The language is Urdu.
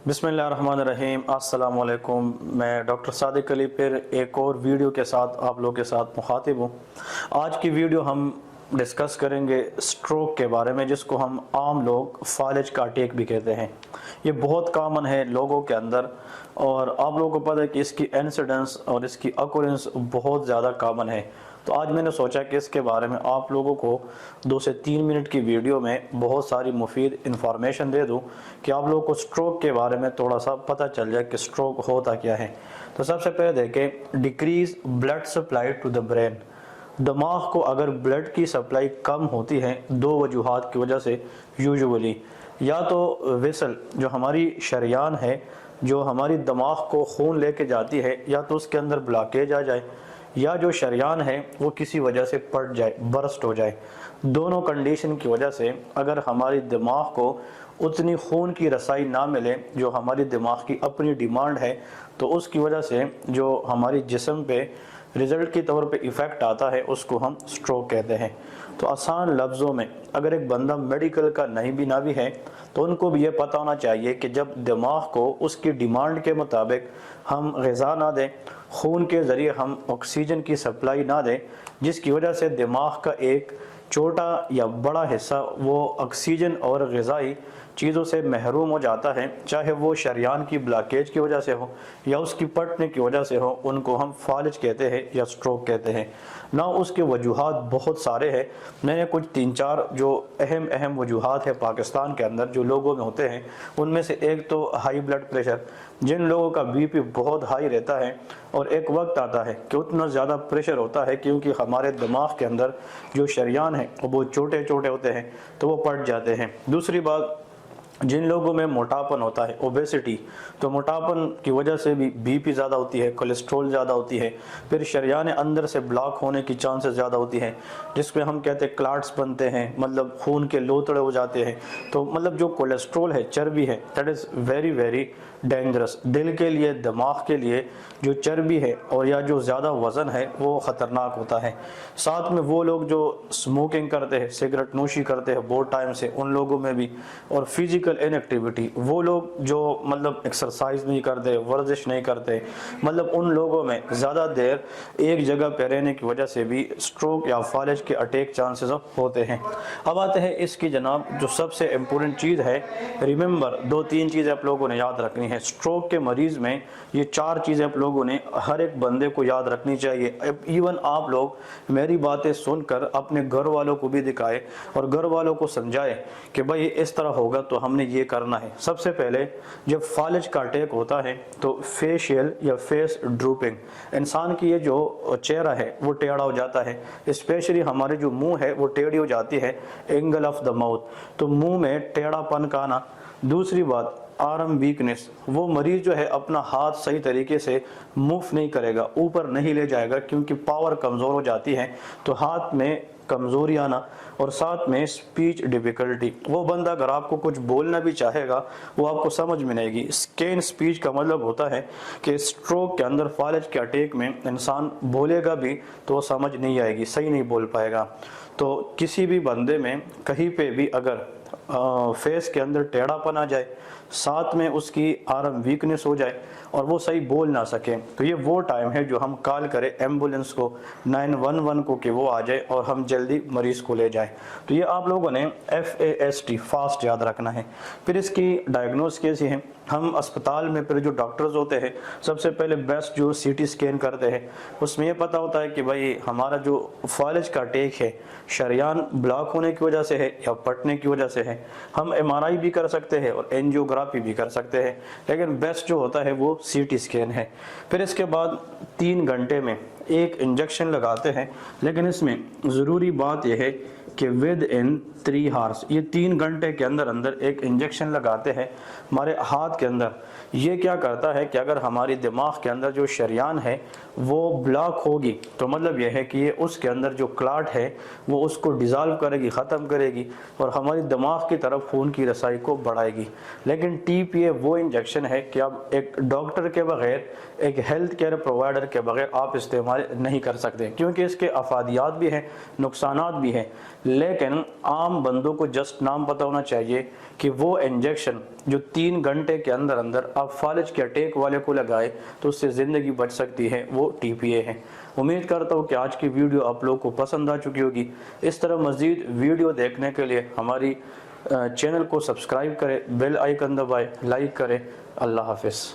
بسم اللہ الرحمن الرحیم۔ السلام علیکم۔ میں ڈاکٹر صادق علی پھر ایک اور ویڈیو کے ساتھ آپ لوگوں کے ساتھ مخاطب ہوں۔ آج کی ویڈیو ہم ڈسکس کریں گے سٹروک کے بارے میں، جس کو ہم عام لوگ فالج کا اٹیک بھی کہتے ہیں۔ یہ بہت کامن ہے لوگوں کے اندر، اور آپ لوگوں کو پتہ ہے کہ اس کی انسیڈنس اور اس کی اکورنس بہت زیادہ کامن ہے۔ تو آج میں نے سوچا کہ اس کے بارے میں آپ لوگوں کو 2 سے 3 منٹ کی ویڈیو میں بہت ساری مفید انفارمیشن دے دوں کہ آپ لوگوں کو سٹروک کے بارے میں تھوڑا سا پتہ چل جائے کہ سٹروک ہوتا کیا ہے۔ تو سب سے پہلے دیکھیں، decrease blood supply to the brain. دماغ کو اگر بلڈ کی سپلائی کم ہوتی ہے 2 وجوہات کی وجہ سے یوزولی، یا تو ویسل جو ہماری شریان ہے جو ہماری دماغ کو خون لے کے جاتی ہے، یا تو اس کے اندر بلاکیج آ جائے، یا جو شریان ہے وہ کسی وجہ سے پھٹ جائے، برسٹ ہو جائے۔ دونوں کنڈیشن کی وجہ سے اگر ہماری دماغ کو اتنی خون کی رسائی نہ ملے جو ہماری دماغ کی اپنی ڈیمانڈ ہے، تو اس کی وجہ سے جو ہماری جسم پہ رزلٹ کے طور پہ ایفیکٹ آتا ہے اس کو ہم سٹروک کہتے ہیں۔ تو آسان لفظوں میں اگر ایک بندہ میڈیکل کا نہیں بھی نہ بھی ہے تو ان کو بھی یہ پتہ ہونا چاہیے کہ جب دماغ کو اس کی ڈیمانڈ کے مطابق ہم غذا نہ دیں، خون کے ذریعے ہم آکسیجن کی سپلائی نہ دیں، جس کی وجہ سے دماغ کا ایک چھوٹا یا بڑا حصہ وہ آکسیجن اور غذائی چیزوں سے محروم ہو جاتا ہے، چاہے وہ شریان کی بلاکیج کی وجہ سے ہو یا اس کی پھٹنے کی وجہ سے ہو، ان کو ہم فالج کہتے ہیں یا سٹروک کہتے ہیں۔ نہ اس کے وجوہات بہت سارے ہیں، میں نے کچھ 3-4 جو اہم وجوہات ہیں پاکستان کے اندر جو لوگوں میں ہوتے ہیں، ان میں سے ایک تو ہائی بلڈ پریشر۔ جن لوگوں کا بی پی بہت ہائی رہتا ہے اور ایک وقت آتا ہے کہ اتنا زیادہ پریشر ہوتا ہے کیونکہ ہمارے دماغ کے اندر جو شریان ہیں وہ چھوٹے ہوتے ہیں تو وہ پھٹ جاتے ہیں۔ دوسری بات، جن لوگوں میں موٹاپن ہوتا ہے، اوبیسٹی، تو موٹاپن کی وجہ سے بھی بی پی زیادہ ہوتی ہے، کولیسٹرول زیادہ ہوتی ہے، پھر شریان اندر سے بلاک ہونے کی چانسز زیادہ ہوتی ہیں، جس میں ہم کہتے ہیں کلاٹس بنتے ہیں، مطلب خون کے لوتڑے ہو جاتے ہیں۔ تو مطلب جو کولیسٹرول ہے، چربی ہے، that is very very dangerous. دل کے لیے، دماغ کے لیے جو چربی ہے اور یا جو زیادہ وزن ہے وہ خطرناک ہوتا ہے۔ ساتھ میں وہ لوگ جو اسموکنگ کرتے ہیں، سگریٹ نوشی کرتے ہیں بہت ٹائم سے، ان لوگوں میں بھی، اور فزیکل ان ایکٹیویٹی، وہ لوگ جو مطلب ایکسرسائز نہیں کرتے، ورزش نہیں کرتے، مطلب ان لوگوں میں زیادہ دیر ایک جگہ پہ رہنے کی وجہ سے بھی سٹروک یا فالج کے اٹیک چانسز ہوتے ہیں۔ اب آتے ہیں اس کی جناب جو سب سے امپورٹنٹ چیز ہے، ریممبر 2-3 چیزیں آپ لوگوں نے یاد رکھنی ہے۔ سٹروک کے مریض میں یہ 4 چیزیں آپ لوگوں نے ہر ایک بندے کو یاد رکھنی چاہیے۔ ایون آپ لوگ میری باتیں سن کر اپنے گھر والوں کو بھی دکھائے اور گھر والوں کو سمجھائے کہ بھائی اس طرح ہوگا تو ہم نے یہ کرنا ہے۔ سب سے پہلے جب فالج کا اٹیک ہوتا ہے تو فیشیل یا فیس ڈروپنگ، انسان کی یہ جو چہرہ ہے وہ ٹیڑھا ہو جاتا ہے، اسپیشلی ہمارے جو منہ ہے وہ ٹیڑھی ہو جاتی ہے، اینگل آف دا ماؤتھ، تو منہ میں ٹیڑھا پن کا آنا۔ دوسری بات، آرم ویکنس، وہ مریض جو ہے اپنا ہاتھ صحیح طریقے سے موو نہیں کرے گا، اوپر نہیں لے جائے گا کیونکہ پاور کمزور ہو جاتی ہے، تو ہاتھ میں کمزوری آنا، اور ساتھ میں سپیچ ڈیفیکلٹی، وہ بندہ اگر آپ کو کچھ بولنا بھی چاہے گا وہ آپ کو سمجھ میں نہیں گی۔ اسکین سپیچ کا مطلب ہوتا ہے کہ سٹروک کے اندر، فالج کے اٹیک میں انسان بولے گا بھی تو وہ سمجھ نہیں آئے گی، صحیح نہیں بول پائے گا۔ تو کسی بھی بندے میں کہیں پہ بھی اگر فیس کے اندر ٹیڑھا پن آ جائے، ساتھ میں اس کی آرم ویکنس ہو جائے اور وہ صحیح بول نہ سکے، تو یہ وہ ٹائم ہے جو ہم کال کریں ایمبولنس کو، 911 کو، کہ وہ آ جائے اور ہم جلدی مریض کو لے جائیں۔ تو یہ آپ لوگوں نے FAST فاسٹ یاد رکھنا ہے۔ پھر اس کی ڈائگنوز کیسی ہے؟ ہم اسپتال میں پھر جو ڈاکٹرز ہوتے ہیں سب سے پہلے بیسٹ جو CT اسکین کرتے ہیں، اس میں یہ پتہ ہوتا ہے کہ بھائی ہمارا جو فالج کا اٹیک ہے شریان بلاک ہونے کی وجہ سے ہے یا پھٹنے کی وجہ سے ہے۔ ہم MRI بھی کر سکتے ہیں اور اینجیوگرافی بھی کر سکتے ہیں، لیکن بیسٹ جو ہوتا ہے وہ CT اسکین ہے۔ پھر اس کے بعد 3 گھنٹے میں ایک انجیکشن لگاتے ہیں، لیکن اس میں ضروری بات یہ ہے کہ ود ان 3 hours، یہ 3 گھنٹے کے اندر ایک انجیکشن لگاتے ہیں ہمارے ہاتھ کے اندر۔ یہ کیا کرتا ہے کہ اگر ہماری دماغ کے اندر جو شریان ہے وہ بلاک ہوگی تو مطلب یہ ہے کہ یہ اس کے اندر جو کلاٹ ہے وہ اس کو ڈیزالو کرے گی، ختم کرے گی، اور ہماری دماغ کی طرف خون کی رسائی کو بڑھائے گی۔ لیکن TPA وہ انجیکشن ہے کہ اب ایک ڈاکٹر کے بغیر، ایک ہیلتھ کیئر پرووائڈر کے بغیر آپ استعمال استعمال نہیں کر سکتے کیونکہ اس کے افادیات بھی ہیں، نقصانات بھی ہیں، لیکن عام بندوں کو جسٹ نام پتہ ہونا چاہیے کہ وہ انجیکشن جو 3 گھنٹے کے اندر اندر آپ فالج کے اٹیک والے کو لگائے تو اس سے زندگی بچ سکتی ہے، وہ ٹی پی اے ہے۔ امید کرتا ہوں کہ آج کی ویڈیو آپ لوگوں کو پسند آ چکی ہوگی۔ اس طرح مزید ویڈیو دیکھنے کے لیے ہماری چینل کو سبسکرائب کریں، بیل آئیکن دبائیں، لائک کریں۔ اللہ حافظ۔